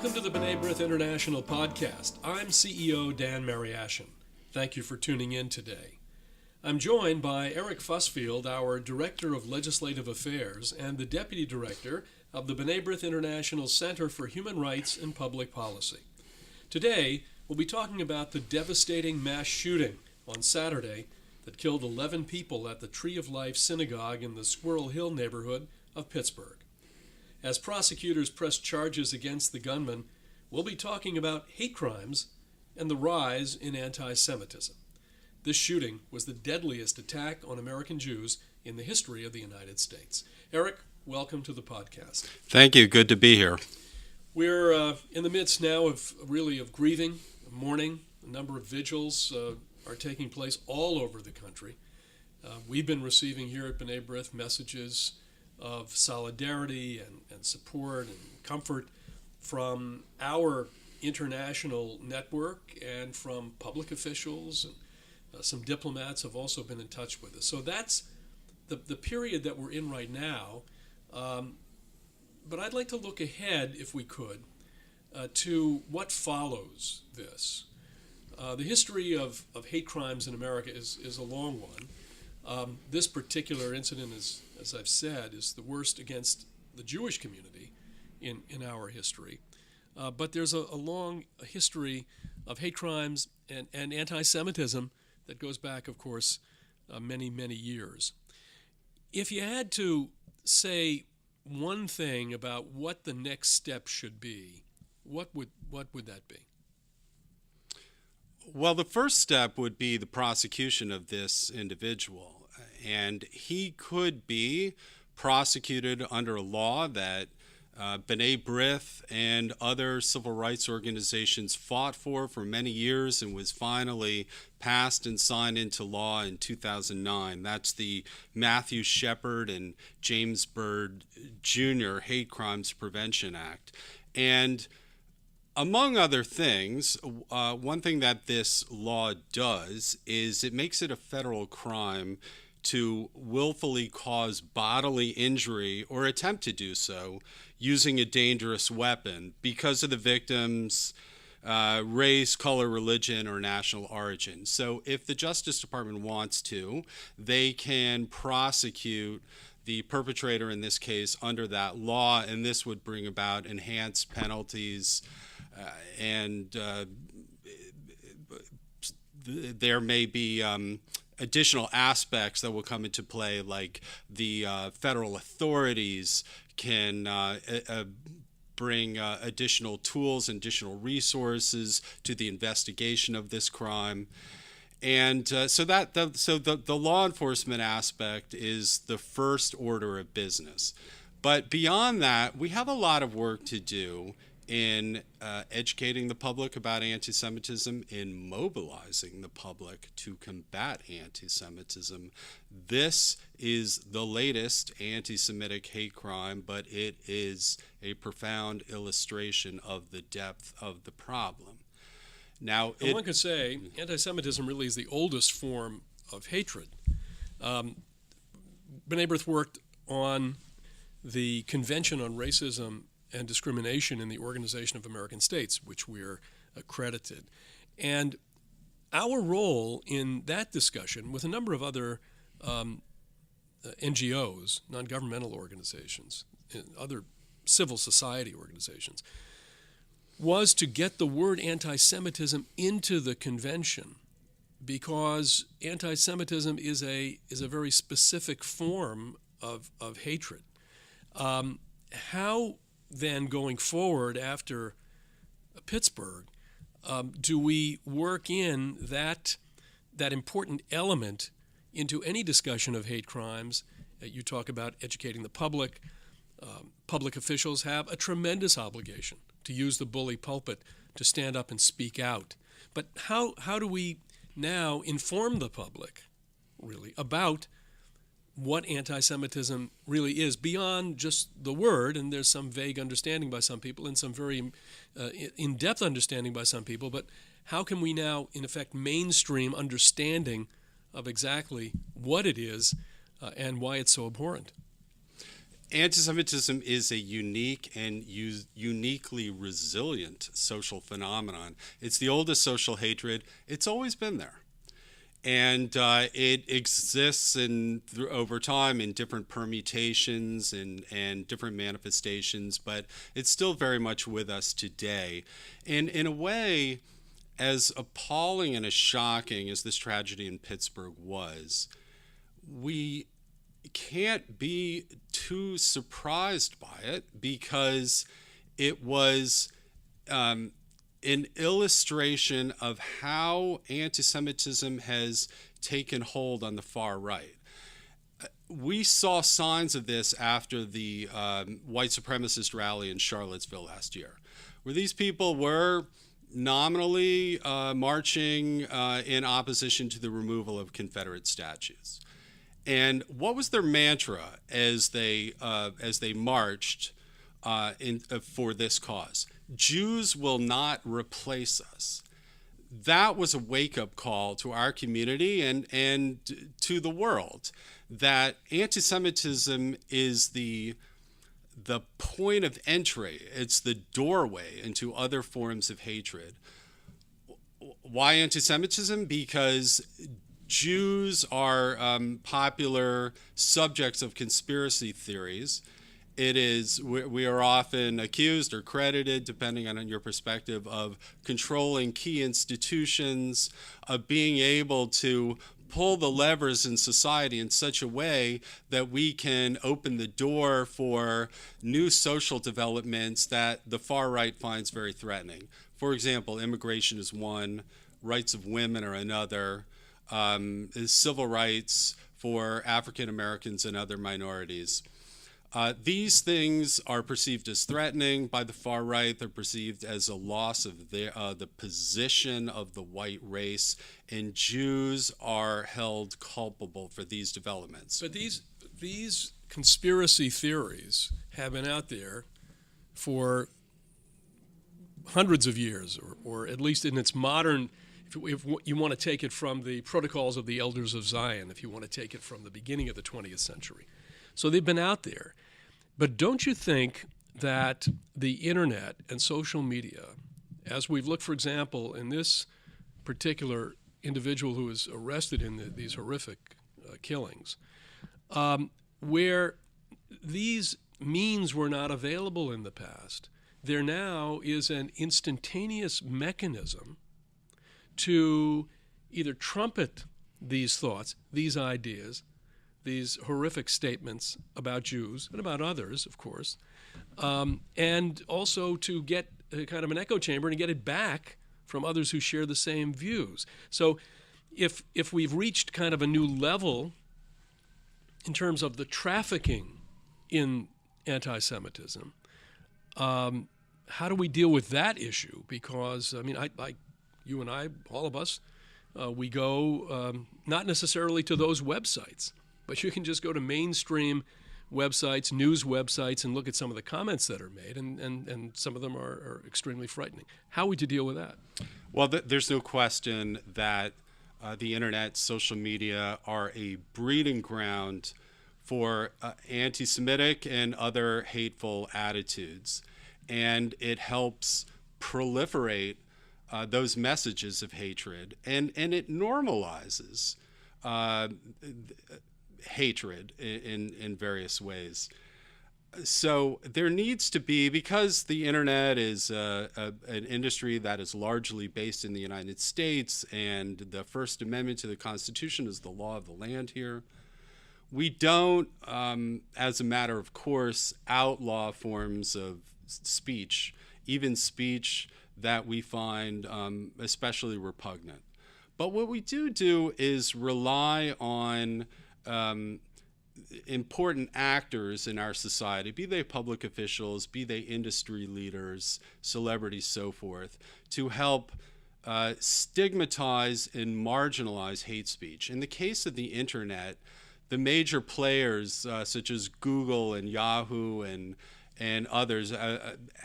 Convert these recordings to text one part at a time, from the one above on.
Welcome to the B'nai B'rith International Podcast. I'm CEO Dan Mariaschin. Thank you for tuning in today. I'm joined by Eric Fusfield, our Director of Legislative Affairs and the Deputy Director of the B'nai B'rith International Center for Human Rights and Public Policy. Today, we'll be talking about the devastating mass shooting on Saturday that killed 11 people at the Tree of Life Synagogue in the Squirrel Hill neighborhood of Pittsburgh. As prosecutors press charges against the gunman, we'll be talking about hate crimes and the rise in anti-Semitism. This shooting was the deadliest attack on American Jews in the history of the United States. Eric, welcome to the podcast. Thank you. Good to be here. We're in the midst now of grieving, mourning. A number of vigils are taking place all over the country. We've been receiving here at B'nai B'rith messages of solidarity and support and comfort from our international network and from public officials, and some diplomats have also been in touch with us. So that's the period that we're in right now. But I'd like to look ahead, if we could, to what follows this. The history of hate crimes in America is a long one. This particular incident, as I've said, is the worst against the Jewish community in our history. But there's a long history of hate crimes and anti-Semitism that goes back, of course, many, many years. If you had to say one thing about what the next step should be, what would that be? Well, the first step would be the prosecution of this individual. And he could be prosecuted under a law that B'nai B'rith and other civil rights organizations fought for many years and was finally passed and signed into law in 2009. That's the Matthew Shepard and James Byrd Jr. Hate Crimes Prevention Act. And among other things, one thing that this law does is it makes it a federal crime to willfully cause bodily injury or attempt to do so using a dangerous weapon because of the victim's race, color, religion, or national origin. So if the Justice Department wants to, they can prosecute the perpetrator in this case under that law, and this would bring about enhanced penalties and there may be additional aspects that will come into play, like the federal authorities can bring additional tools and additional resources to the investigation of this crime. And so the law enforcement aspect is the first order of business. But beyond that, we have a lot of work to do in educating the public about anti-Semitism, in mobilizing the public to combat anti-Semitism. This is the latest anti-Semitic hate crime, but it is a profound illustration of the depth of the problem. Now, one could say anti-Semitism really is the oldest form of hatred. B'nai B'rith worked on the Convention on Racism and Discrimination in the Organization of American States, which we're accredited. And our role in that discussion with a number of other NGOs, non-governmental organizations, other civil society organizations, was to get the word anti-Semitism into the convention, because anti-Semitism is a very specific form of hatred. How then, going forward after Pittsburgh, do we work in that important element into any discussion of hate crimes? You talk about educating the public. Public officials have a tremendous obligation to use the bully pulpit to stand up and speak out. But how do we now inform the public, really, about what anti-Semitism really is, beyond just the word? And there's some vague understanding by some people and some very in-depth understanding by some people, but how can we now, in effect, mainstream understanding of exactly what it is and why it's so abhorrent? Anti-Semitism is a unique and uniquely resilient social phenomenon. It's the oldest social hatred. It's always been there. And it exists over time in different permutations and different manifestations, but it's still very much with us today. And in a way, as appalling and as shocking as this tragedy in Pittsburgh was, we can't be too surprised by it because it was an illustration of how anti-Semitism has taken hold on the far right. We saw signs of this after the white supremacist rally in Charlottesville last year, where these people were nominally marching in opposition to the removal of Confederate statues. And what was their mantra as they marched for this cause? Jews will not replace us. That was a wake-up call to our community and to the world that anti-Semitism is the point of entry. It's the doorway into other forms of hatred. Why anti-Semitism? Because Jews are popular subjects of conspiracy theories. We are often accused or credited, depending on your perspective, of controlling key institutions, of being able to pull the levers in society in such a way that we can open the door for new social developments that the far right finds very threatening. For example, immigration is one, rights of women are another, civil rights for African Americans and other minorities. These things are perceived as threatening by the far right. They're perceived as a loss of the position of the white race, and Jews are held culpable for these developments. But these conspiracy theories have been out there for hundreds of years, or at least in its modern. If you want to take it from the Protocols of the Elders of Zion, if you want to take it from the beginning of the 20th century. So they've been out there. But don't you think that the internet and social media, as we've looked, for example, in this particular individual who was arrested in these horrific killings, where these means were not available in the past, there now is an instantaneous mechanism to either trumpet these thoughts, these ideas, these horrific statements about Jews and about others, of course, and also to get a kind of an echo chamber and get it back from others who share the same views. So if we've reached kind of a new level in terms of the trafficking in anti-Semitism, how do we deal with that issue? Because, I mean, you and I, all of us, we go not necessarily to those websites, but you can just go to mainstream websites, news websites, and look at some of the comments that are made, and some of them are extremely frightening. How are we to deal with that? Well, there's no question that the internet, social media are a breeding ground for anti-Semitic and other hateful attitudes, and it helps proliferate those messages of hatred, and it normalizes hatred in various ways. So there needs to be, because the internet is an industry that is largely based in the United States, and the First Amendment to the Constitution is the law of the land here, we don't, as a matter of course, outlaw forms of speech, even speech that we find especially repugnant. But what we do is rely on important actors in our society, be they public officials, be they industry leaders, celebrities, so forth, to help stigmatize and marginalize hate speech. In the case of the internet, the major players such as Google and Yahoo and others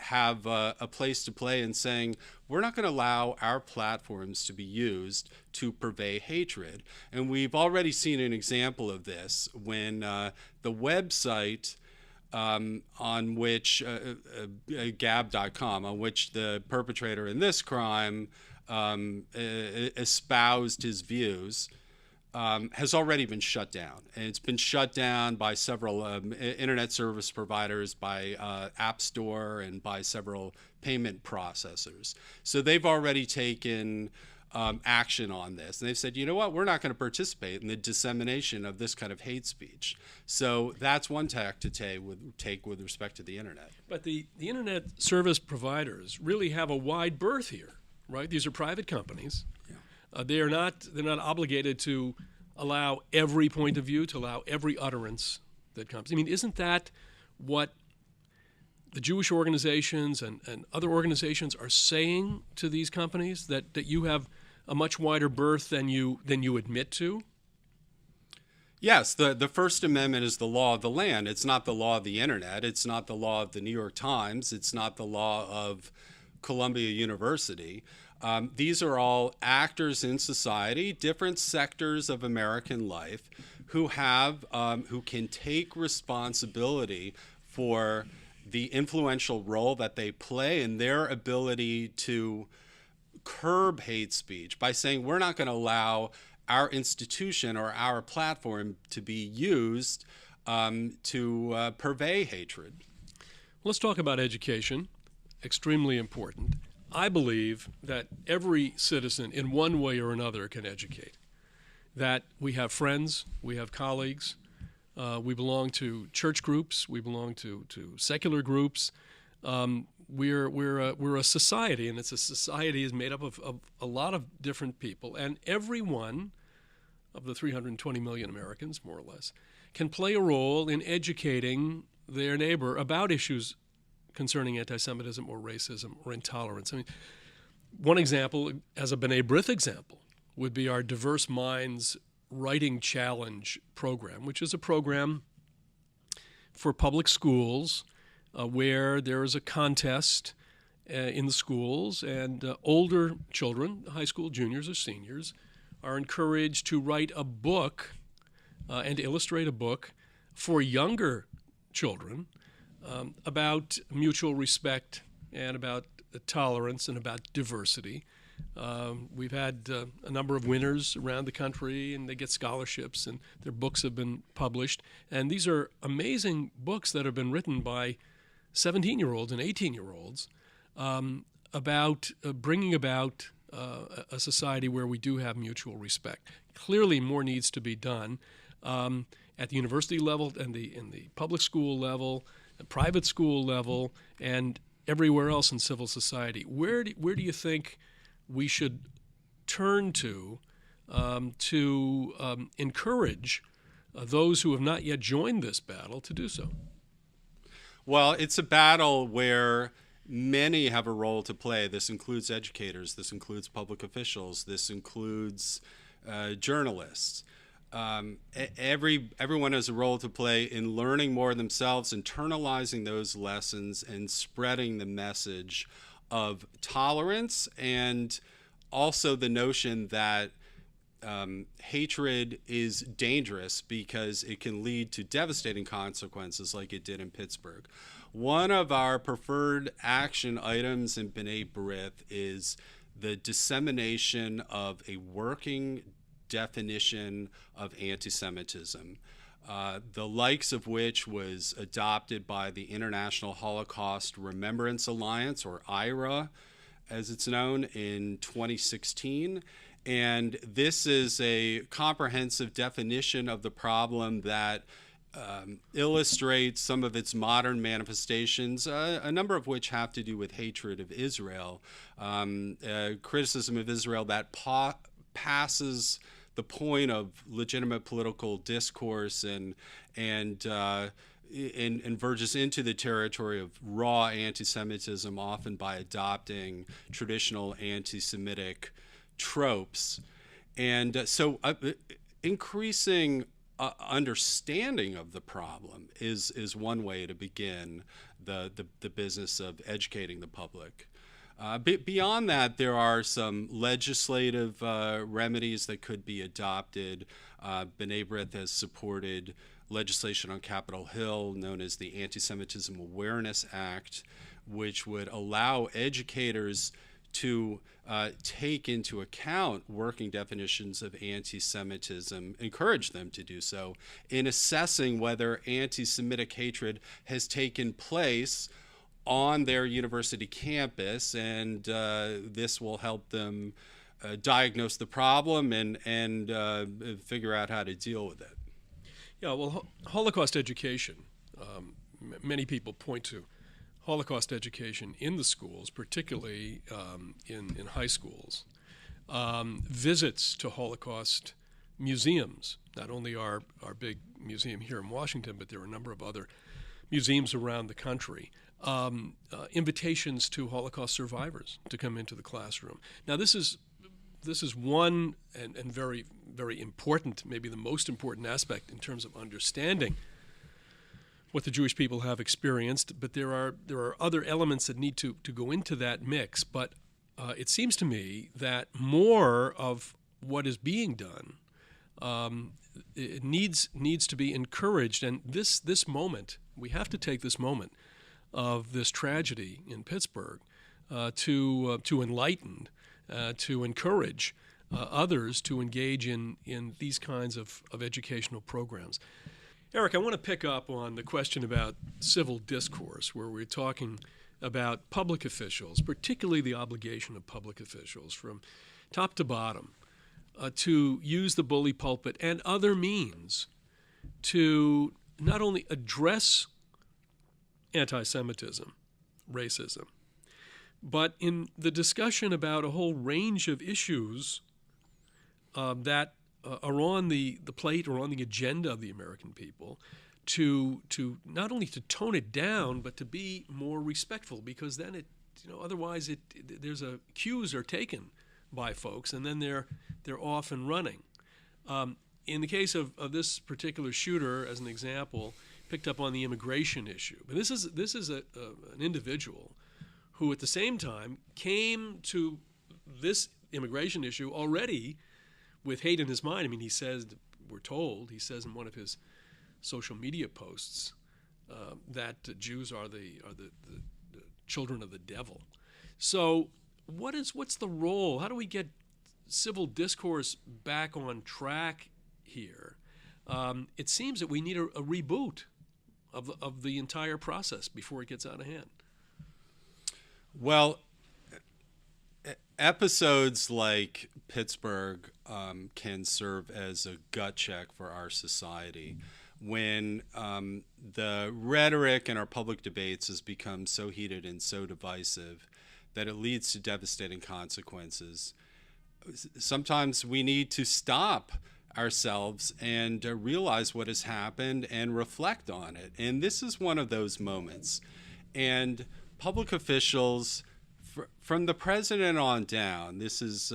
have a place to play in saying, we're not going to allow our platforms to be used to purvey hatred. And we've already seen an example of this when the website on which Gab.com, on which the perpetrator in this crime espoused his views, has already been shut down. And it's been shut down by several internet service providers, by App Store, and by several payment processors. So they've already taken action on this. And they've said, you know what, we're not going to participate in the dissemination of this kind of hate speech. So that's one tack to take with respect to the internet. But the internet service providers really have a wide berth here, right? These are private companies. Yeah. They're not obligated to allow every point of view, to allow every utterance that comes. I mean, isn't that what the Jewish organizations and other organizations are saying to these companies, that you have a much wider berth than you admit to? Yes, the First Amendment is the law of the land. It's not the law of the internet. It's not the law of the New York Times. It's not the law of Columbia University. These are all actors in society, different sectors of American life, who can take responsibility for the influential role that they play in their ability to curb hate speech by saying, we're not going to allow our institution or our platform to be used to purvey hatred. Let's talk about education. Extremely important. I believe that every citizen in one way or another can educate. That we have friends, we have colleagues, we belong to church groups, we belong to secular groups. We're a society, and it's a society is made up of a lot of different people, and every one of the 320 million Americans, more or less, can play a role in educating their neighbor about issues concerning anti-Semitism or racism or intolerance. I mean, one example, as a B'nai B'rith example, would be our Diverse Minds Writing Challenge program, which is a program for public schools where there is a contest in the schools, and older children, high school juniors or seniors, are encouraged to write a book and illustrate a book for younger children about mutual respect and about tolerance and about diversity. We've had a number of winners around the country, and they get scholarships, and their books have been published. And these are amazing books that have been written by 17-year-olds and 18-year-olds about bringing about a society where we do have mutual respect. Clearly, more needs to be done at the university level and in the public school level, the private school level, and everywhere else in civil society. Where do you think we should turn to encourage those who have not yet joined this battle to do so? Well, it's a battle where many have a role to play. This includes educators, this includes public officials, this includes journalists. Everyone has a role to play in learning more themselves, internalizing those lessons, and spreading the message of tolerance, and also the notion that hatred is dangerous because it can lead to devastating consequences like it did in Pittsburgh. One of our preferred action items in B'nai B'rith is the dissemination of a working definition of anti-Semitism, the likes of which was adopted by the International Holocaust Remembrance Alliance, or IRA, as it's known, in 2016. And this is a comprehensive definition of the problem that illustrates some of its modern manifestations, a number of which have to do with hatred of Israel, criticism of Israel that passes the point of legitimate political discourse and verges into the territory of raw anti-Semitism, often by adopting traditional anti-Semitic tropes. And so increasing understanding of the problem is one way to begin the business of educating the public. Beyond that, there are some legislative remedies that could be adopted. B'nai B'rith has supported legislation on Capitol Hill known as the Anti-Semitism Awareness Act, which would allow educators to take into account working definitions of anti-Semitism, encourage them to do so in assessing whether anti-Semitic hatred has taken place on their university campus, and this will help them diagnose the problem and figure out how to deal with it. Yeah, well, Holocaust education, many people point to Holocaust education in the schools, particularly in high schools, visits to Holocaust museums, not only our big museum here in Washington, but there are a number of other museums around the country, invitations to Holocaust survivors to come into the classroom. Now, this is one and very, very important, maybe the most important aspect in terms of understanding what the Jewish people have experienced, but there are other elements that need to go into that mix. But it seems to me that more of what is being done it needs to be encouraged. And this moment, we have to take this moment of this tragedy in Pittsburgh to enlighten, to encourage others to engage in these kinds of educational programs. Eric, I want to pick up on the question about civil discourse, where we're talking about public officials, particularly the obligation of public officials from top to bottom, to use the bully pulpit and other means to not only address anti-Semitism, racism, but in the discussion about a whole range of issues that are on the plate or on the agenda of the American people, to not only to tone it down, but to be more respectful, because then otherwise there's cues are taken by folks, and then they're off and running. In the case of this particular shooter, as an example, picked up on the immigration issue. But this is an individual who, at the same time, came to this immigration issue already with hate in his mind. I mean, he says in one of his social media posts that Jews are the children of the devil. So what's the role? How do we get civil discourse back on track here? It seems that we need a reboot of the entire process before it gets out of hand. Well, episodes like Pittsburgh can serve as a gut check for our society when the rhetoric in our public debates has become so heated and so divisive that it leads to devastating consequences. Sometimes we need to stop ourselves and realize what has happened and reflect on it. And this is one of those moments. And public officials, from the president on down, this is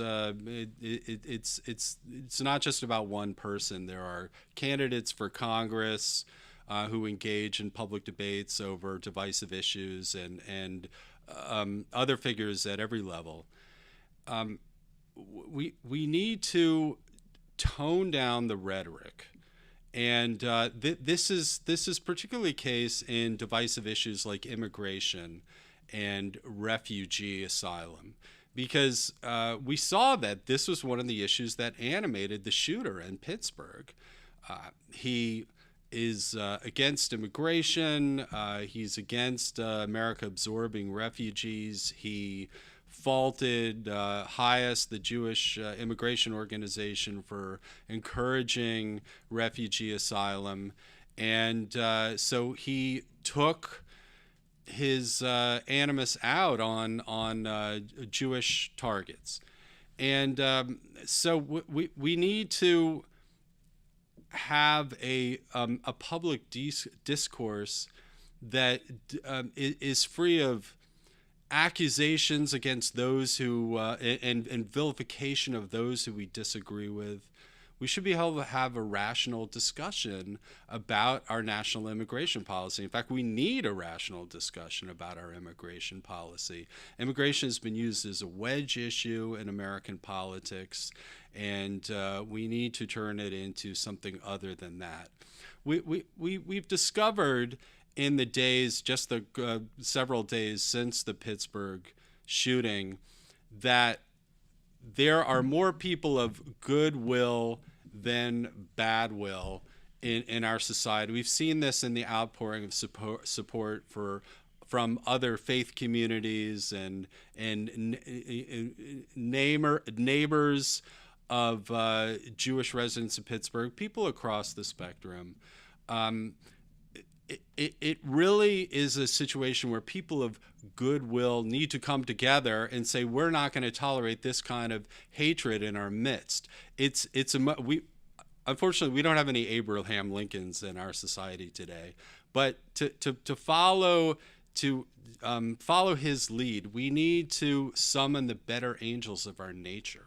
it's not just about one person. There are candidates for Congress who engage in public debates over divisive issues, and other figures at every level. We need to tone down the rhetoric, and this is particularly the case in divisive issues like immigration and refugee asylum, because we saw that this was one of the issues that animated the shooter in Pittsburgh. He is against immigration. He's against America absorbing refugees. He faulted HIAS, the Jewish immigration organization, for encouraging refugee asylum. And so he took his animus out on Jewish targets. And so we need to have a public discourse that is free of accusations against those who and vilification of those who we disagree with. We should be able to have a rational discussion about our national immigration policy. In fact, we need a rational discussion about our immigration policy. Immigration has been used as a wedge issue in American politics, and we need to turn it into something other than that. we've discovered in the days, just the several days since the Pittsburgh shooting, that there are more people of goodwill than bad will in our society. We've seen this in the outpouring of support from other faith communities and neighbors of Jewish residents of Pittsburgh, people across the spectrum. It really is a situation where people of goodwill need to come together and say, we're not going to tolerate this kind of hatred in our midst. Unfortunately, we don't have any Abraham Lincolns in our society today, but to follow his lead, we need to summon the better angels of our nature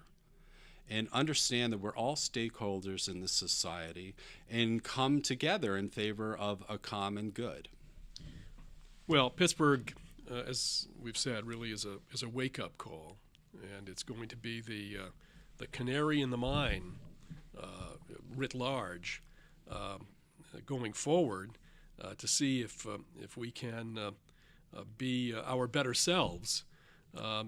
and understand that we're all stakeholders in this society and come together in favor of a common good. Well, Pittsburgh, as we've said, really is a wake-up call, and it's going to be the canary in the mine writ large going forward to see if we can be our better selves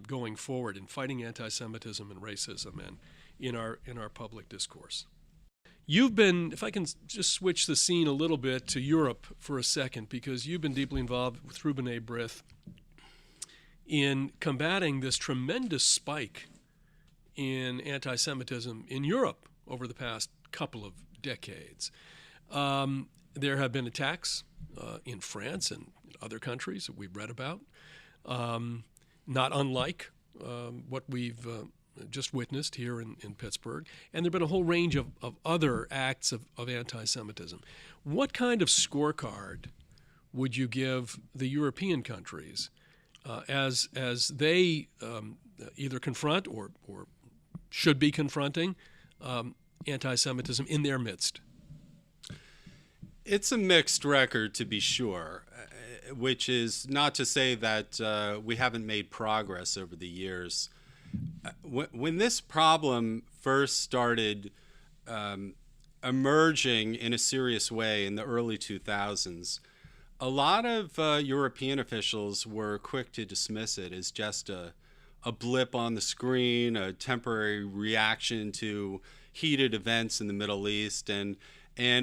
going forward in fighting anti-Semitism and racism and in our public discourse. You've been, if I can just switch the scene a little bit to Europe for a second, because you've been deeply involved through B'nai B'rith in combating this tremendous spike in anti-Semitism in Europe over the past couple of decades. There have been attacks in France and other countries that we've read about, not unlike what we've just witnessed here in Pittsburgh. And there have been a whole range of other acts of anti-Semitism. What kind of scorecard would you give the European countries as they either confront or should be confronting anti-Semitism in their midst? It's a mixed record, to be sure, which is not to say that we haven't made progress over the years. When this problem first started emerging in a serious way in the early 2000s, a lot of European officials were quick to dismiss it as just a blip on the screen, a temporary reaction to heated events in the Middle East. And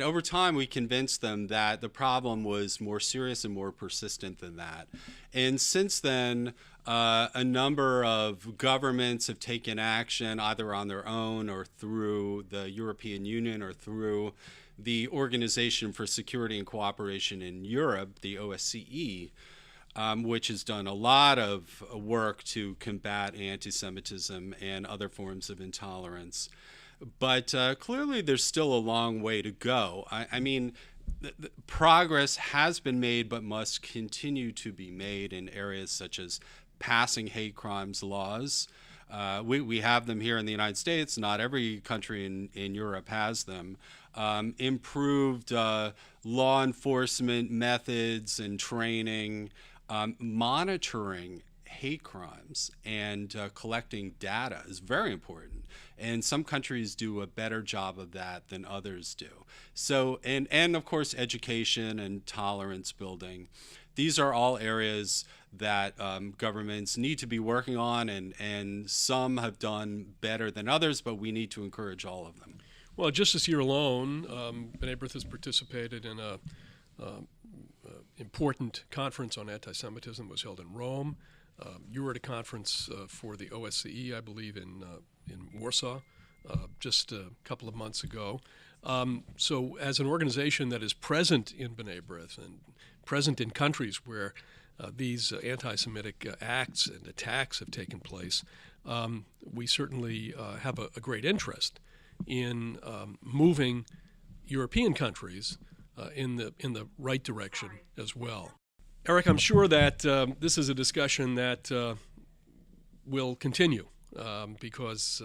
over time, we convinced them that the problem was more serious and more persistent than that. And since then, a number of governments have taken action either on their own or through the European Union or through the Organization for Security and Cooperation in Europe, the OSCE, which has done a lot of work to combat anti-Semitism and other forms of intolerance. But clearly, there's still a long way to go. I mean, the progress has been made, but must continue to be made in areas such as passing hate crimes laws. We have them here in the United States. Not every country in Europe has them. Improved law enforcement methods and training, monitoring hate crimes and collecting data is very important. And some countries do a better job of that than others do. So, and of course, education and tolerance building. These are all areas that governments need to be working on, and some have done better than others, but we need to encourage all of them. Well, just this year alone, B'nai B'rith has participated in a important conference on anti-Semitism. It was held in Rome. You were at a conference for the OSCE, I believe, in Warsaw just a couple of months ago. So as an organization that is present in B'nai B'rith and present in countries where these anti-Semitic acts and attacks have taken place, we certainly have a great interest in moving European countries in the right direction as well. Eric, I'm sure that this is a discussion that will continue because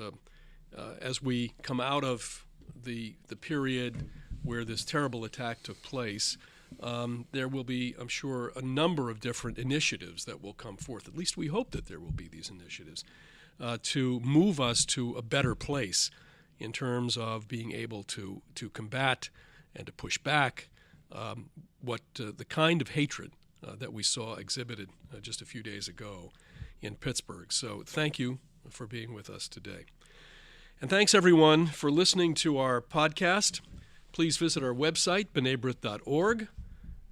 as we come out of the period where this terrible attack took place, there will be, I'm sure, a number of different initiatives that will come forth. At least we hope that there will be these initiatives to move us to a better place in terms of being able to combat and to push back the kind of hatred that we saw exhibited just a few days ago in Pittsburgh. So thank you for being with us today. And thanks, everyone, for listening to our podcast. Please visit our website, b'nai-b'rith.org,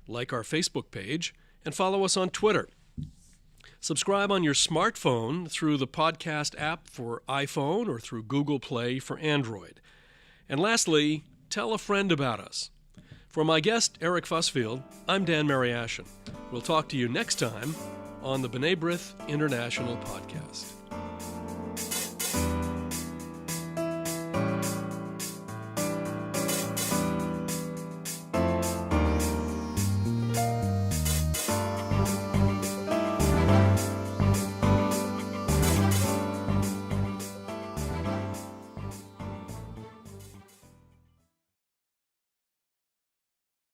like our Facebook page, and follow us on Twitter. Subscribe on your smartphone through the podcast app for iPhone or through Google Play for Android. And lastly, tell a friend about us. For my guest, Eric Fusfield, I'm Dan Mariaschin. We'll talk to you next time on the B'nai B'rith International Podcast.